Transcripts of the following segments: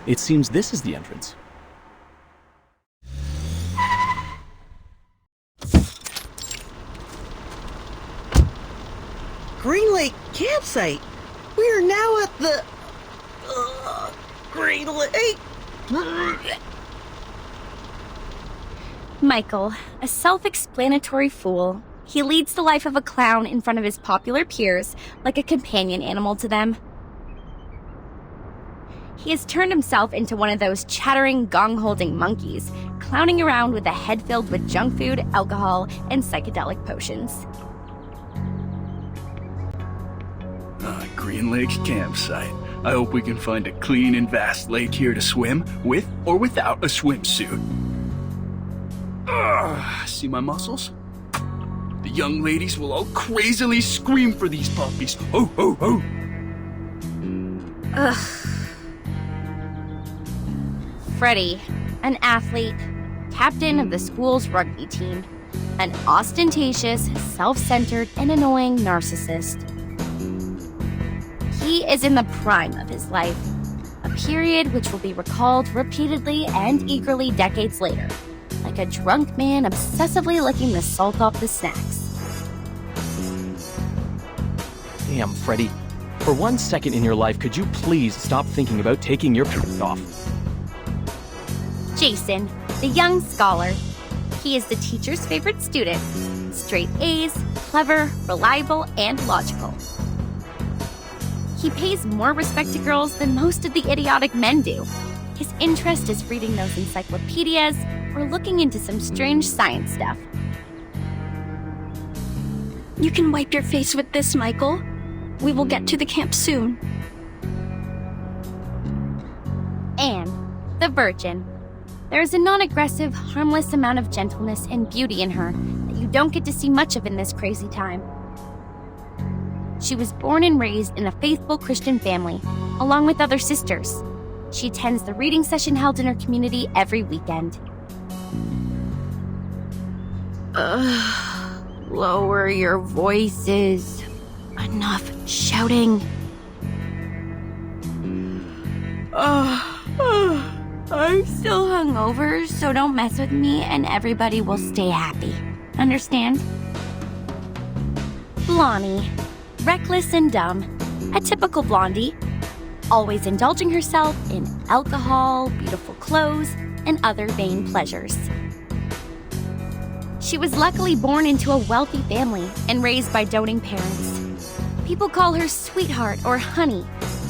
It seems this is the entrance. Green Lake campsite. We are now at the Green Lake. Michael, a self-explanatory fool, he leads the life of a clown in front of his popular peers like a companion animal to them. He has turned himself into one of those chattering, gong-holding monkeys, clowning around with a head filled with junk food, alcohol, and psychedelic potions. Green Lake campsite. I hope we can find a clean and vast lake here to swim, with or without a swimsuit. See my muscles? The young ladies will all crazily scream for these puppies. Ho, ho, ho! Freddie, an athlete, captain of the school's rugby team, an ostentatious, self-centered, and annoying narcissist. He is in the prime of his life, a period which will be recalled repeatedly and eagerly decades later, like a drunk man obsessively licking the salt off the snacks. Damn, Freddy. For 1 second in your life, could you please stop thinking about taking your pants off? Jason, the young scholar. He is the teacher's favorite student. Straight A's, clever, reliable, and logical. He pays more respect to girls than most of the idiotic men do. His interest is reading those encyclopedias or looking into some strange science stuff. You can wipe your face with this, Michael. We will get to the camp soon. Anne, the virgin. There is a non-aggressive, harmless amount of gentleness and beauty in her that you don't get to see much of in this crazy time. She was born and raised in a faithful Christian family, along with other sisters. She attends the reading session held in her community every weekend. Lower your voices. Enough shouting. I'm still hungover, so don't mess with me and everybody will stay happy. Understand? Blondie. Reckless and dumb. A typical blondie. Always indulging herself in alcohol, beautiful clothes, and other vain pleasures. She was luckily born into a wealthy family and raised by doting parents. People call her sweetheart or honey,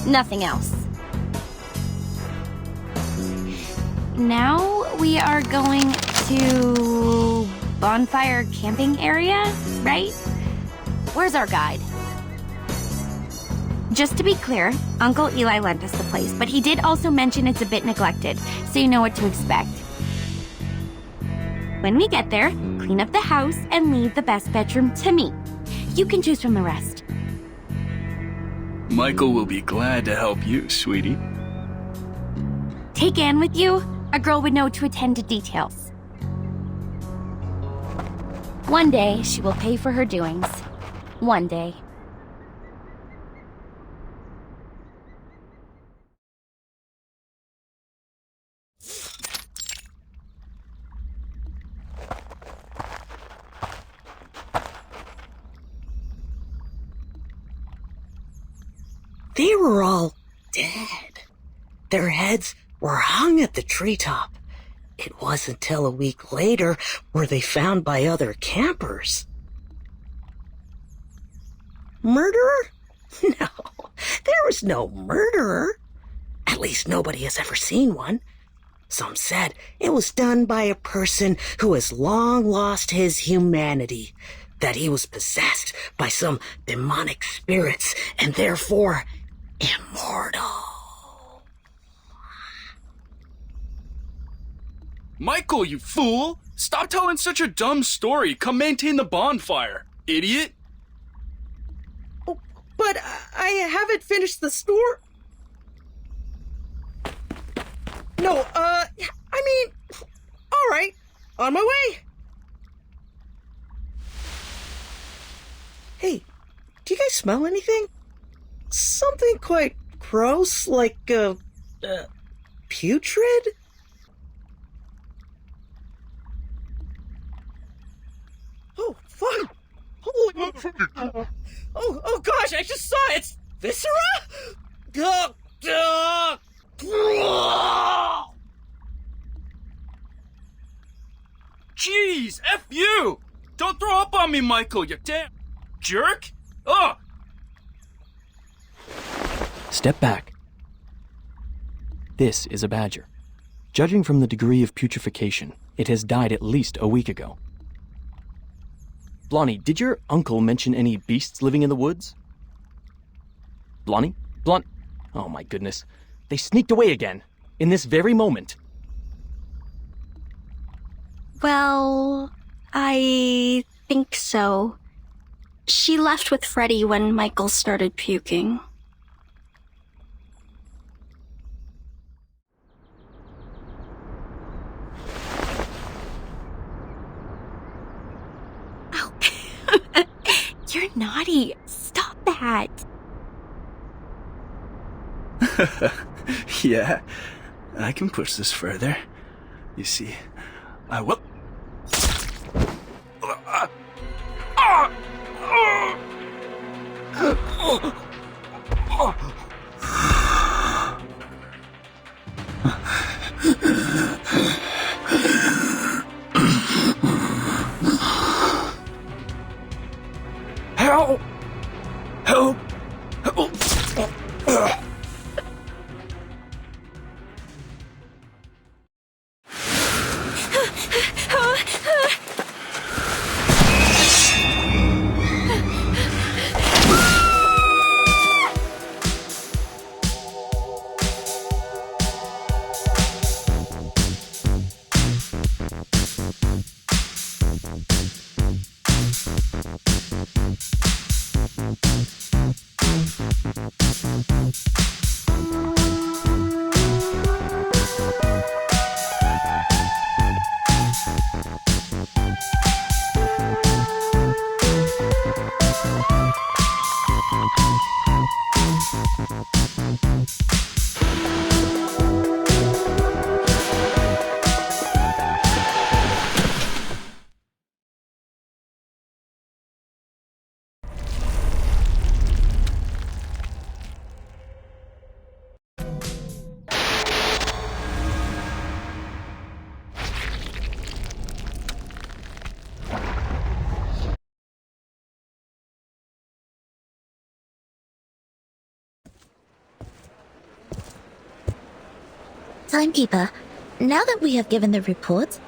nothing else. Now we are going to bonfire camping area, right? Where's our guide? Just to be clear, Uncle Eli lent us the place, but he did also mention it's a bit neglected, so you know what to expect. When we get there, clean up the house and leave the best bedroom to me. You can choose from the rest. Michael will be glad to help you, sweetie. Take Anne with you. A girl would know to attend to details. One day, she will pay for her doings. One day. They were all dead. Their heads were hung at the treetop. It wasn't until a week later were they found by other campers. Murderer? No, there was no murderer. At least nobody has ever seen one. Some said it was done by a person who has long lost his humanity, that he was possessed by some demonic spirits and therefore immortal. Michael, you fool! Stop telling such a dumb story. Come maintain the bonfire, idiot. Oh, but I haven't finished the story. No, I mean, all right, on my way. Hey, do you guys smell anything? Something quite gross, like, putrid? Oh, fuck! Holy... Oh gosh, I just saw it! It's viscera? Jeez, F you! Don't throw up on me, Michael, you damn jerk! Ugh! Step back. This is a badger. Judging from the degree of putrefaction, it has died at least a week ago. Blondie, did your uncle mention any beasts living in the woods? Blondie? Oh my goodness. They sneaked away again. In this very moment. Well, I think so. She left with Freddy when Michael started puking. Ow. You're naughty. Stop that. Yeah, I can push this further. You see, I will... Help! Help! Help! Timekeeper, now that we have given the report,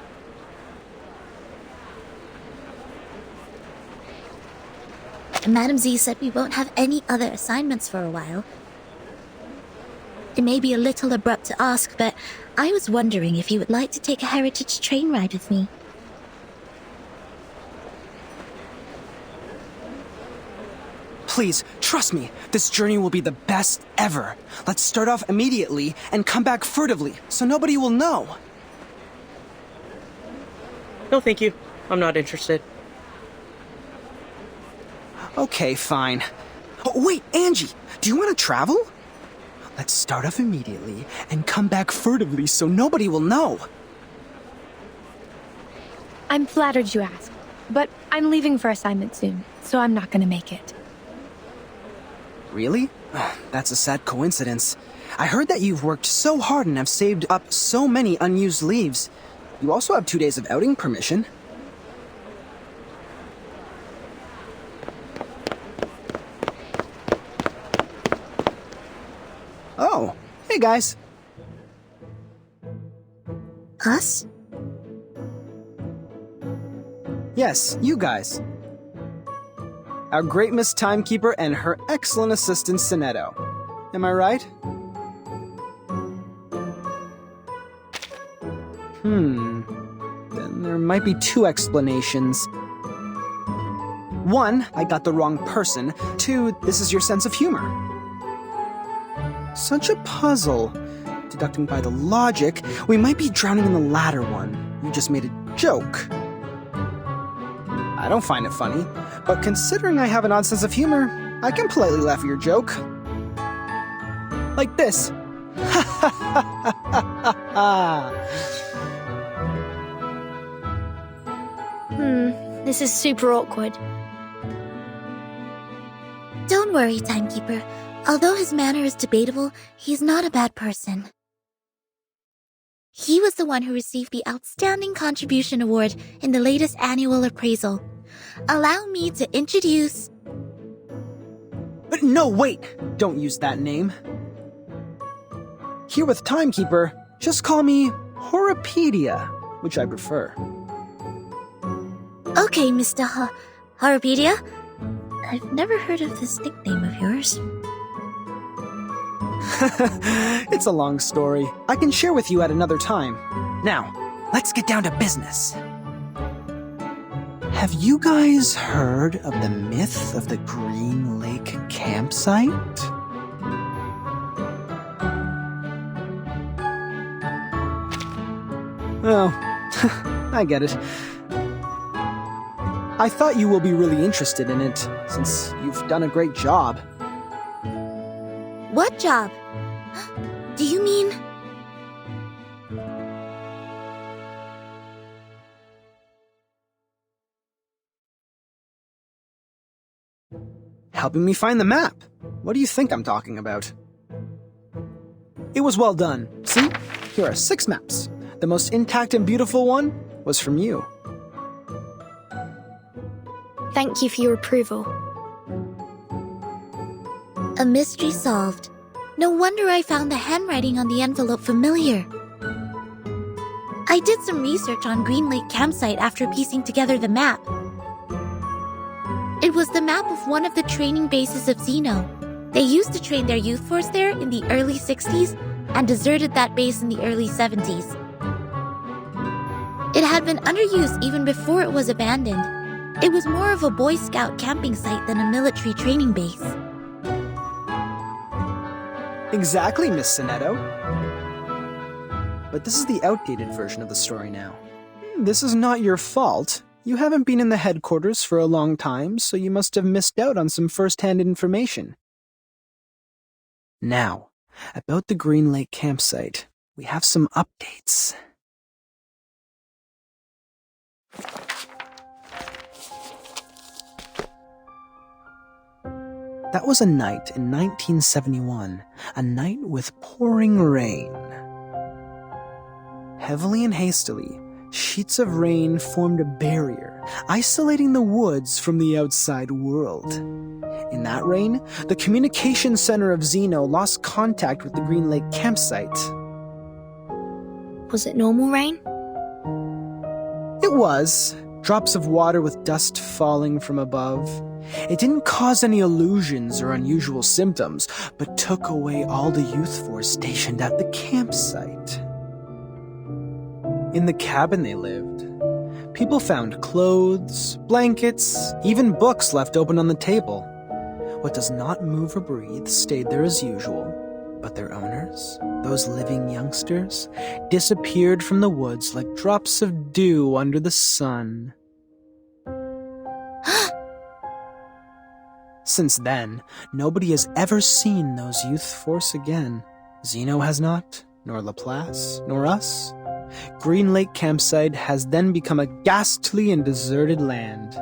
Madam Z said we won't have any other assignments for a while. It may be a little abrupt to ask, but I was wondering if you would like to take a heritage train ride with me. Please, trust me, this journey will be the best ever. Let's start off immediately and come back furtively, so nobody will know. No, thank you. I'm not interested. Okay, fine. Oh, wait, Angie, do you want to travel? Let's start off immediately and come back furtively so nobody will know. I'm flattered you asked, but I'm leaving for assignment soon, so I'm not gonna make it. Really? That's a sad coincidence. I heard that you've worked so hard and have saved up so many unused leaves. You also have 2 days of outing permission. Oh, hey guys. Us? Yes, you guys. Our great Miss Timekeeper and her excellent assistant, Sonetto. Am I right? Then there might be 2 explanations. 1, I got the wrong person. 2, this is your sense of humor. Such a puzzle. Deducting by the logic, we might be drowning in the latter one. You just made a joke. I don't find it funny, but considering I have an odd sense of humor, I can politely laugh at your joke. Like this. This is super awkward. Don't worry, Timekeeper. Although his manner is debatable, he's not a bad person. He was the one who received the Outstanding Contribution Award in the latest annual appraisal. Allow me to introduce... But no, wait! Don't use that name. Here with Timekeeper, just call me Horopedia, which I prefer. Okay, Mr. Horopedia. I've never heard of this nickname of yours. It's a long story. I can share with you at another time. Now, let's get down to business. Have you guys heard of the myth of the Green Lake campsite? Oh, I get it. I thought you will be really interested in it, since you've done a great job. What job? Do you mean... Helping me find the map. What do you think I'm talking about? It was well done. See? Here are 6 maps. The most intact and beautiful one was from you. Thank you for your approval. A mystery solved. No wonder I found the handwriting on the envelope familiar. I did some research on Green Lake campsite after piecing together the map. It was the map of one of the training bases of Xeno. They used to train their youth force there in the early 60s and deserted that base in the early 70s. It had been under use even before it was abandoned. It was more of a Boy Scout camping site than a military training base. Exactly, Miss Sonetto. But this is the outdated version of the story now. This is not your fault. You haven't been in the headquarters for a long time, so you must have missed out on some first-hand information. Now, about the Green Lake campsite, we have some updates. That was a night in 1971, a night with pouring rain. Heavily and hastily, sheets of rain formed a barrier, isolating the woods from the outside world. In that rain, the communication center of Xeno lost contact with the Green Lake campsite. Was it normal rain? It was. Drops of water with dust falling from above. It didn't cause any illusions or unusual symptoms, but took away all the youth force stationed at the campsite. In the cabin they lived, people found clothes, blankets, even books left open on the table. What does not move or breathe stayed there as usual, but their owners, those living youngsters, disappeared from the woods like drops of dew under the sun. Since then, nobody has ever seen those youth force again. Xeno has not, nor Laplace, nor us. Green Lake campsite has then become a ghastly and deserted land.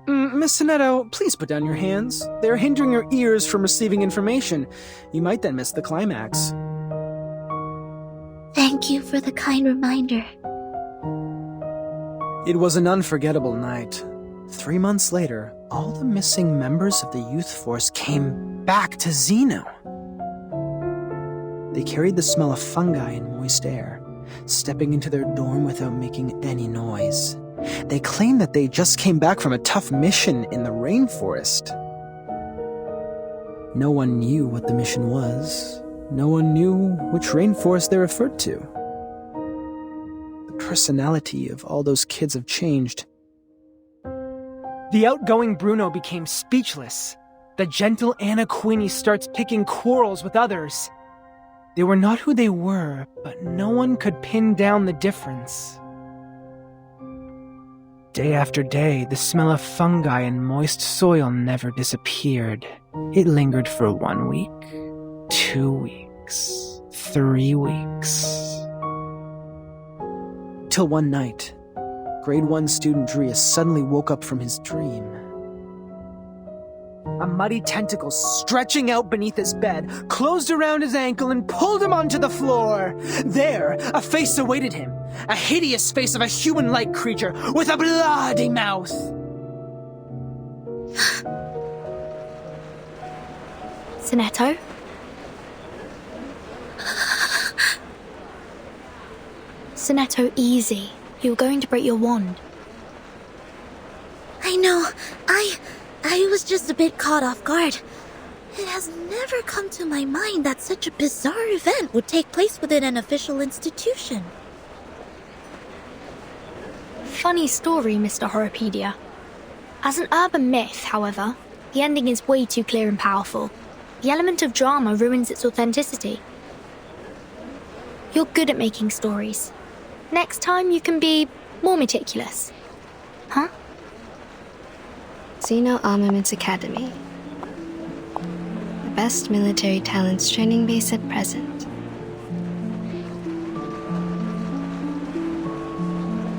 Miss Sonetto, please put down your hands. They are hindering your ears from receiving information. You might then miss the climax. Thank you for the kind reminder. It was an unforgettable night. 3 months later, all the missing members of the youth force came back to Xeno. They carried the smell of fungi and moist air, stepping into their dorm without making any noise. They claimed that they just came back from a tough mission in the rainforest. No one knew what the mission was. No one knew which rainforest they referred to. The personality of all those kids have changed. The outgoing Bruno became speechless. The gentle Anna Queenie starts picking quarrels with others. They were not who they were, but no one could pin down the difference. Day after day, the smell of fungi and moist soil never disappeared. It lingered for 1 week, 2 2 weeks, 3 weeks. Till one night, grade 1 student Drea suddenly woke up from his dream. A muddy tentacle stretching out beneath his bed closed around his ankle and pulled him onto the floor. There, a face awaited him. A hideous face of a human-like creature with a bloody mouth. Sonetto? Sonetto, easy. You're going to break your wand. I know. I was just a bit caught off guard. It has never come to my mind that such a bizarre event would take place within an official institution. Funny story, Mr. Horopedia. As an urban myth, however, the ending is way too clear and powerful. The element of drama ruins its authenticity. You're good at making stories. Next time you can be more meticulous. Huh? Xeno Armaments Academy. The best military talents training base at present.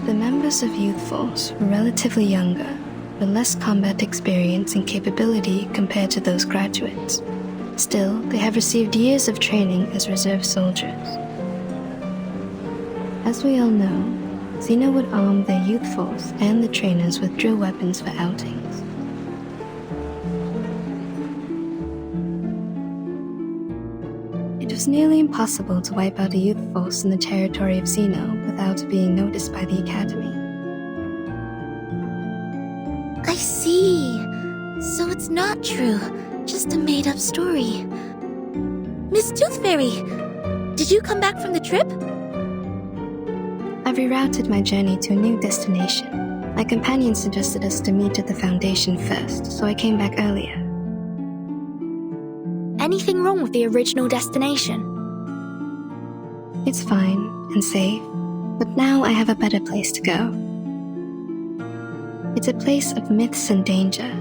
The members of Youth Force were relatively younger, with less combat experience and capability compared to those graduates. Still, they have received years of training as reserve soldiers. As we all know, Xeno would arm their youth force and the trainers with drill weapons for outings. It was nearly impossible to wipe out a youth force in the territory of Xeno without being noticed by the Academy. I see. So it's not true. Just a made-up story. Miss Tooth Fairy, did you come back from the trip? I've rerouted my journey to a new destination. My companion suggested us to meet at the Foundation first, so I came back earlier. Anything wrong with the original destination? It's fine and safe, but now I have a better place to go. It's a place of myths and danger.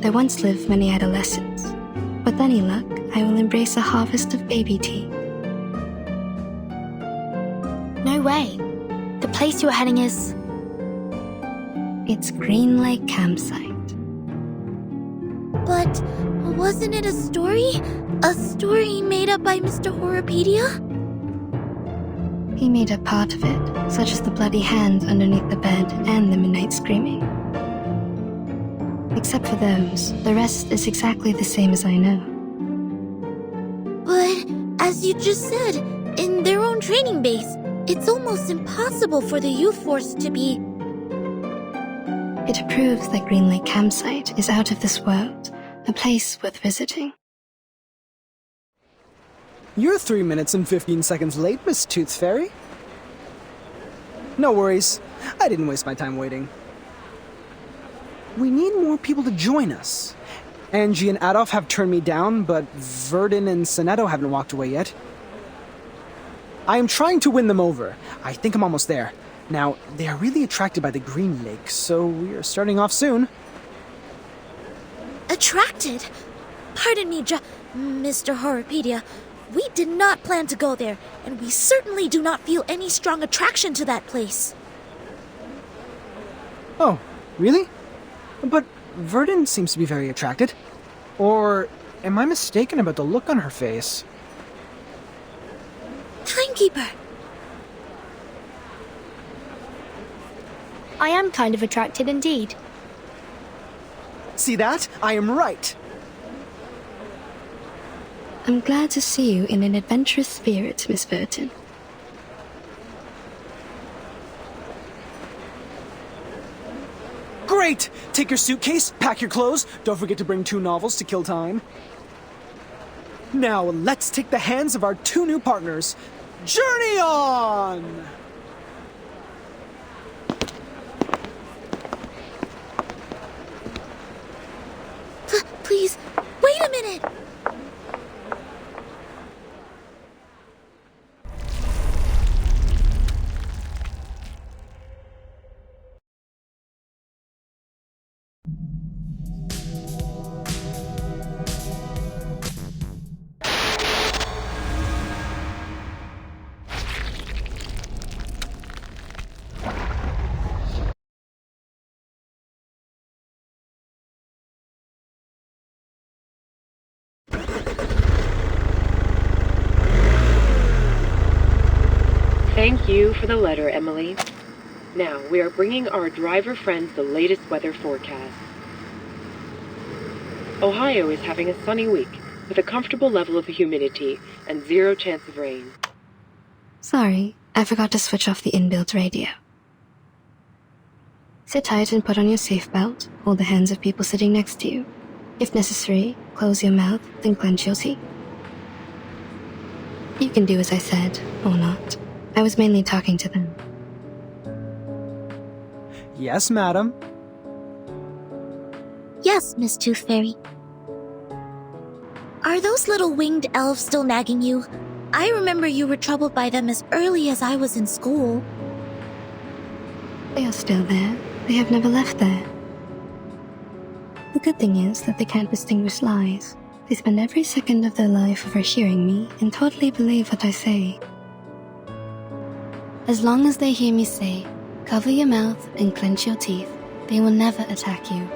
There once lived many adolescents. With any luck, I will embrace a harvest of baby teeth. No way. The place you're heading is... It's Green Lake Campsite. But wasn't it a story? A story made up by Mr. Horopedia? He made up part of it, such as the bloody hand underneath the bed and the midnight screaming. Except for those, the rest is exactly the same as I know. But, as you just said, in their own training base, it's almost impossible for the youth force to be... It proves that Green Lake Campsite is out of this world, a place worth visiting. You're 3 minutes and 15 seconds late, Miss Tooth Fairy. No worries. I didn't waste my time waiting. We need more people to join us. Angie and Adolf have turned me down, but Verdun and Sonetto haven't walked away yet. I am trying to win them over. I think I'm almost there. Now, they are really attracted by the Green Lake, so we are starting off soon. Attracted? Pardon me, Mr. Horopedia. We did not plan to go there, and we certainly do not feel any strong attraction to that place. Oh, really? But Verdun seems to be very attracted. Or am I mistaken about the look on her face? Timekeeper! I am kind of attracted indeed. See that? I am right. I'm glad to see you in an adventurous spirit, Miss Verdun. Great! Take your suitcase, pack your clothes, don't forget to bring 2 novels to kill time. Now, let's take the hands of our 2 new partners. Journey on! Please, wait a minute! Thank you for the letter, Emily. Now, we are bringing our driver friends the latest weather forecast. Ohio is having a sunny week, with a comfortable level of humidity and 0 chance of rain. Sorry, I forgot to switch off the inbuilt radio. Sit tight and put on your seatbelt. Hold the hands of people sitting next to you. If necessary, close your mouth, then clench your teeth. You can do as I said, or not. I was mainly talking to them. Yes, madam. Yes, Miss Tooth Fairy. Are those little winged elves still nagging you? I remember you were troubled by them as early as I was in school. They are still there. They have never left there. The good thing is that they can't distinguish lies. They spend every second of their life overhearing me and totally believe what I say. As long as they hear me say, cover your mouth and clench your teeth, they will never attack you.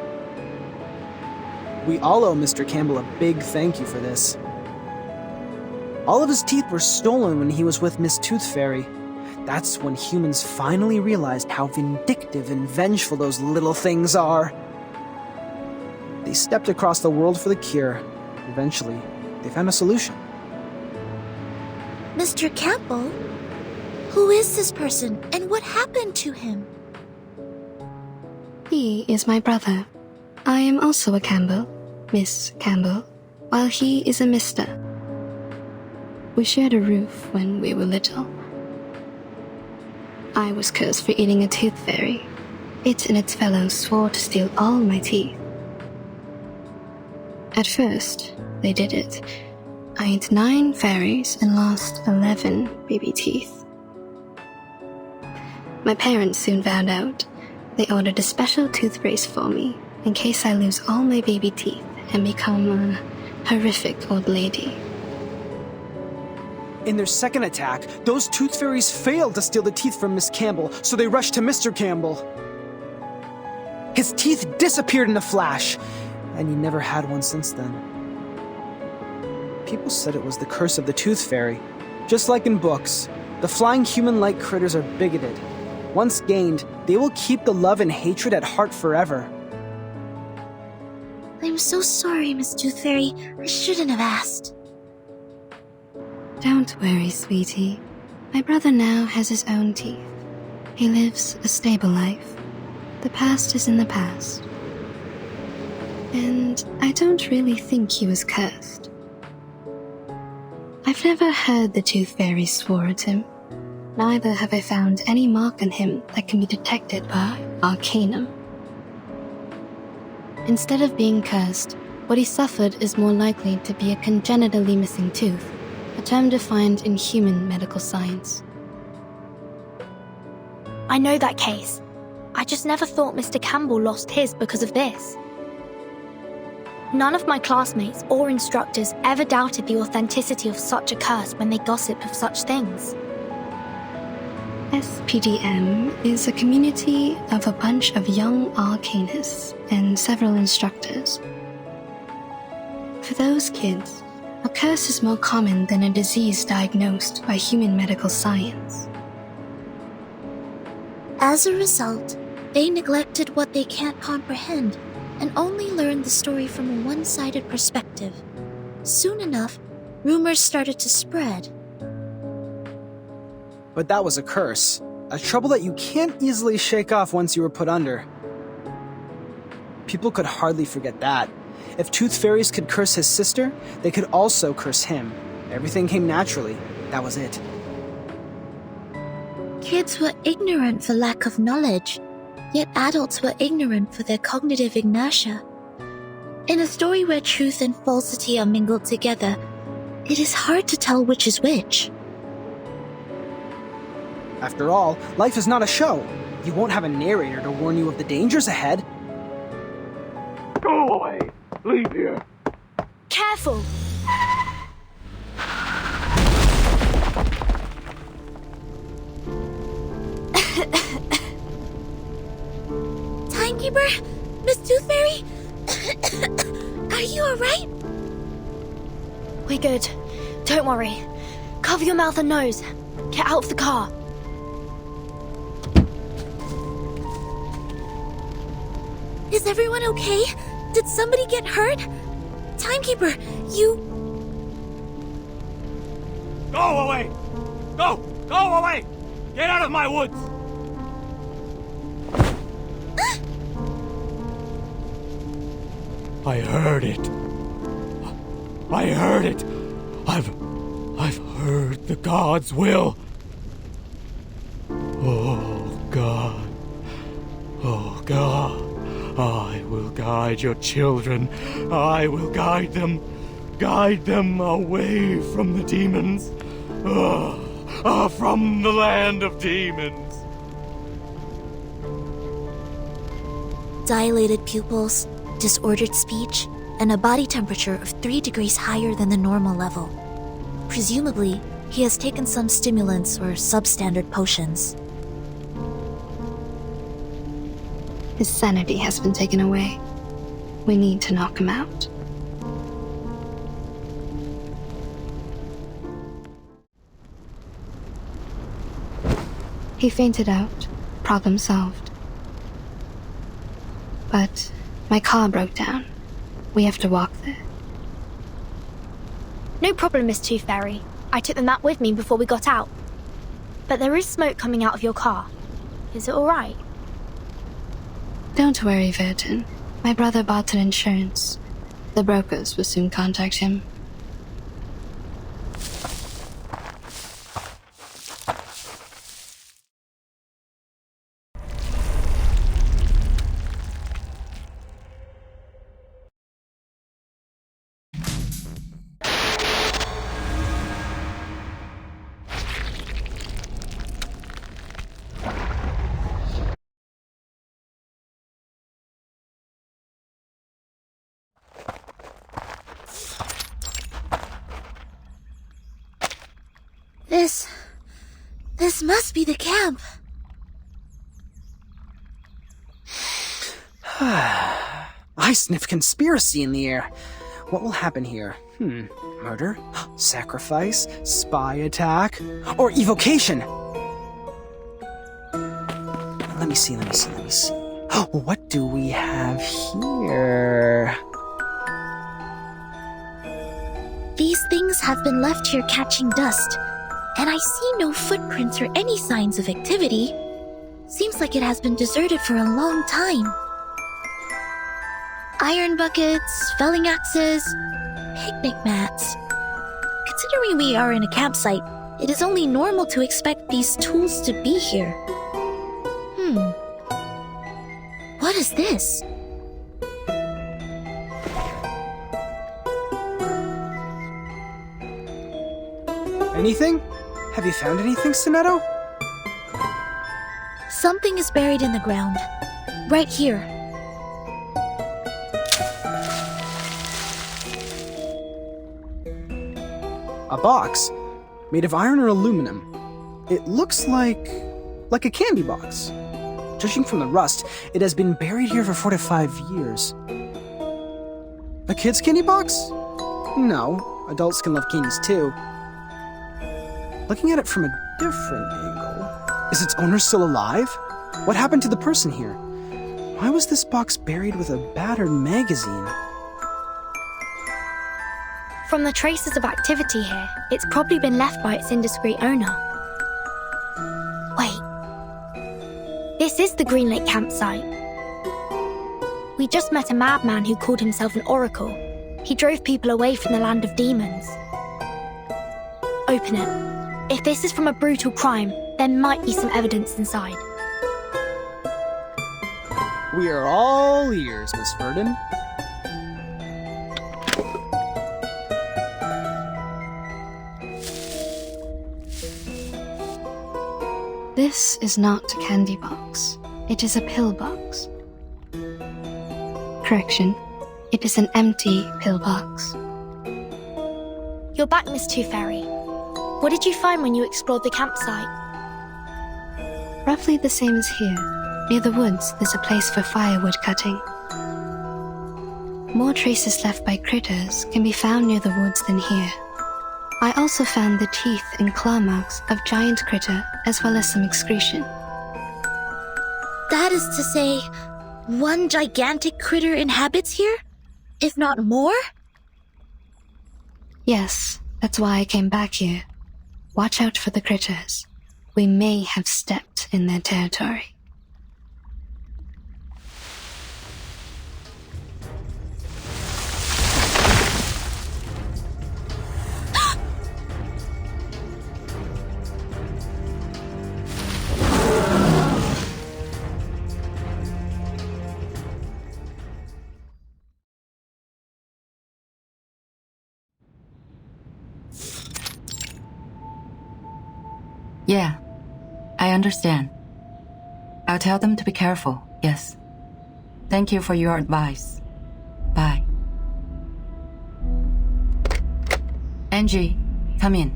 We all owe Mr. Campbell a big thank you for this. All of his teeth were stolen when he was with Miss Tooth Fairy. That's when humans finally realized how vindictive and vengeful those little things are. They stepped across the world for the cure. Eventually, they found a solution. Mr. Campbell? Who is this person, and what happened to him? He is my brother. I am also a Campbell, Miss Campbell, while he is a Mr. We shared a roof when we were little. I was cursed for eating a tooth fairy. It and its fellows swore to steal all my teeth. At first, they did it. I ate 9 fairies and lost 11 baby teeth. My parents soon found out. They ordered a special tooth brace for me, in case I lose all my baby teeth and become a horrific old lady. In their second attack, those tooth fairies failed to steal the teeth from Miss Campbell, so they rushed to Mr. Campbell. His teeth disappeared in a flash, and he never had one since then. People said it was the curse of the tooth fairy. Just like in books, the flying human-like critters are bigoted. Once gained, they will keep the love and hatred at heart forever. I'm so sorry, Miss Tooth Fairy. I shouldn't have asked. Don't worry, sweetie. My brother now has his own teeth. He lives a stable life. The past is in the past. And I don't really think he was cursed. I've never heard the tooth fairy swore at him. Neither have I found any mark on him that can be detected by Arcanum. Instead of being cursed, what he suffered is more likely to be a congenitally missing tooth, a term defined in human medical science. I know that case. I just never thought Mr. Campbell lost his because of this. None of my classmates or instructors ever doubted the authenticity of such a curse when they gossip of such things. SPDM is a community of a bunch of young arcanists and several instructors. For those kids, a curse is more common than a disease diagnosed by human medical science. As a result, they neglected what they can't comprehend and only learned the story from a one-sided perspective. Soon enough, rumors started to spread. But that was a curse. A trouble that you can't easily shake off once you were put under. People could hardly forget that. If tooth fairies could curse his sister, they could also curse him. Everything came naturally. That was it. Kids were ignorant for lack of knowledge, yet adults were ignorant for their cognitive inertia. In a story where truth and falsity are mingled together, it is hard to tell which is which. After all, life is not a show. You won't have a narrator to warn you of the dangers ahead. Go away! Leave here! Careful! Timekeeper? Miss Tooth Fairy? Are you alright? We're good. Don't worry. Cover your mouth and nose. Get out of the car. Is everyone okay? Did somebody get hurt? Timekeeper, you... Go away! Go! Go away! Get out of my woods! I heard it. I heard it. I've heard the gods' will. Oh, God. Oh, God. I will guide your children. I will guide them. Guide them away from the demons. From the land of demons. Dilated pupils, disordered speech, and a body temperature of 3 degrees higher than the normal level. Presumably, he has taken some stimulants or substandard potions. His sanity has been taken away. We need to knock him out. He fainted out. Problem solved. But my car broke down. We have to walk there. No problem, Miss Tooth Fairy. I took the map with me before we got out. But there is smoke coming out of your car. Is it alright? Don't worry, Virgin. My brother bought an insurance. The brokers will soon contact him. This must be the camp. I sniff conspiracy in the air. What will happen here? Murder? Sacrifice? Spy attack? Or evocation? Let me see. What do we have here? These things have been left here catching dust, and I see no footprints or any signs of activity. Seems like it has been deserted for a long time. Iron buckets, felling axes, picnic mats. Considering we are in a campsite, it is only normal to expect these tools to be here. What is this? Anything? Have you found anything, Sonetto? Something is buried in the ground. Right here. A box? Made of iron or aluminum. It looks like a candy box. Judging from the rust, it has been buried here for 4 to 5 years. A kid's candy box? No, adults can love candies too. Looking at it from a different angle, is its owner still alive? What happened to the person here? Why was this box buried with a battered magazine? From the traces of activity here, it's probably been left by its indiscreet owner. Wait. This is the Green Lake campsite. We just met a madman who called himself an oracle. He drove people away from the land of demons. Open it. If this is from a brutal crime, there might be some evidence inside. We are all ears, Miss Verdon. This is not a candy box. It is a pill box. Correction. It is an empty pill box. You're back, Miss Tooth Fairy. What did you find when you explored the campsite? Roughly the same as here. Near the woods, there's a place for firewood cutting. More traces left by critters can be found near the woods than here. I also found the teeth and claw marks of giant critter, as well as some excretion. That is to say, one gigantic critter inhabits here? If not more? Yes, that's why I came back here. Watch out for the critters. We may have stepped in their territory. Yeah, I understand. I'll tell them to be careful, yes. Thank you for your advice. Bye. Angie, come in.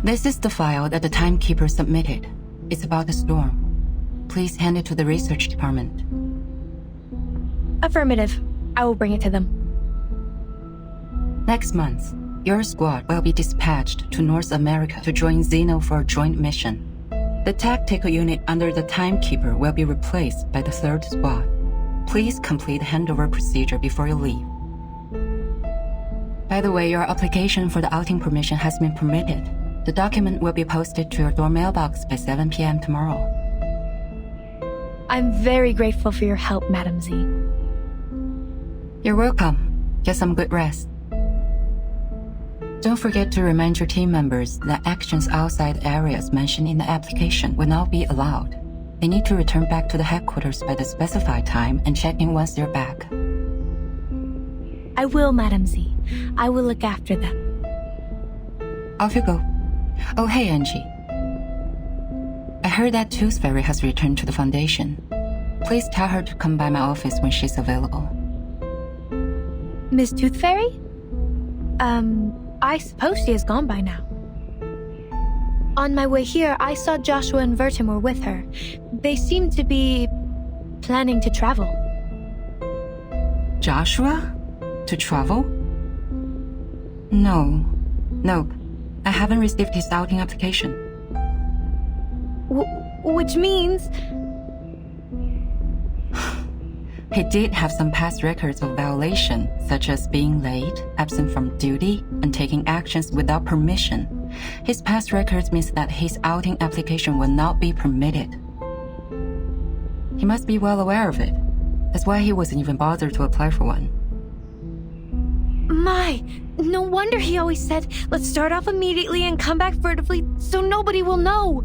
This is the file that the timekeeper submitted. It's about the storm. Please hand it to the research department. Affirmative. I will bring it to them. Next month, your squad will be dispatched to North America to join Xeno for a joint mission. The tactical unit under the timekeeper will be replaced by the 3rd squad. Please complete the handover procedure before you leave. By the way, your application for the outing permission has been permitted. The document will be posted to your door mailbox by 7 p.m. tomorrow. I'm very grateful for your help, Madam Z. You're welcome. Get some good rest. Don't forget to remind your team members that actions outside areas mentioned in the application will not be allowed. They need to return back to the headquarters by the specified time and check in once they're back. I will, Madam Z. I will look after them. Off you go. Oh, hey, Angie. I heard that Tooth Fairy has returned to the Foundation. Please tell her to come by my office when she's available. Miss Tooth Fairy? I suppose she is gone by now. On my way here, I saw Joshua and Vertimore with her. They seem to be planning to travel. Joshua? To travel? No. Nope. I haven't received his outing application. Which means... He did have some past records of violation, such as being late, absent from duty, and taking actions without permission. His past records means that his outing application will not be permitted. He must be well aware of it. That's why he wasn't even bothered to apply for one. My, no wonder he always said, let's start off immediately and come back furtively so nobody will know.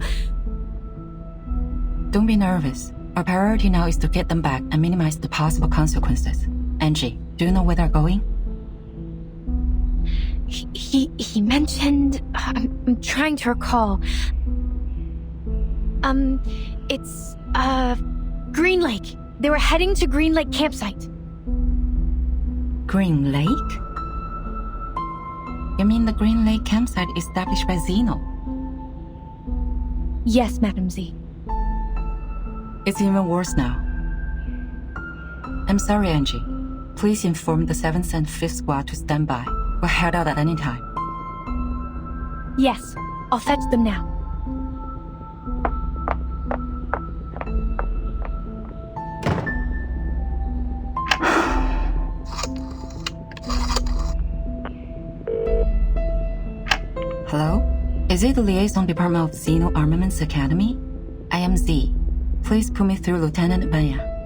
Don't be nervous. Our priority now is to get them back and minimize the possible consequences. Angie, do you know where they're going? He mentioned... I'm trying to recall. It's, Green Lake. They were heading to Green Lake campsite. Green Lake? You mean the Green Lake campsite established by Xeno? Yes, Madam Z. It's even worse now. I'm sorry, Angie. Please inform the 7th and 5th squad to stand by. We'll head out at any time. Yes, I'll fetch them now. Hello? Is it the Liaison Department of Xeno Armaments Academy? I am Z. Please put me through Lieutenant Benya.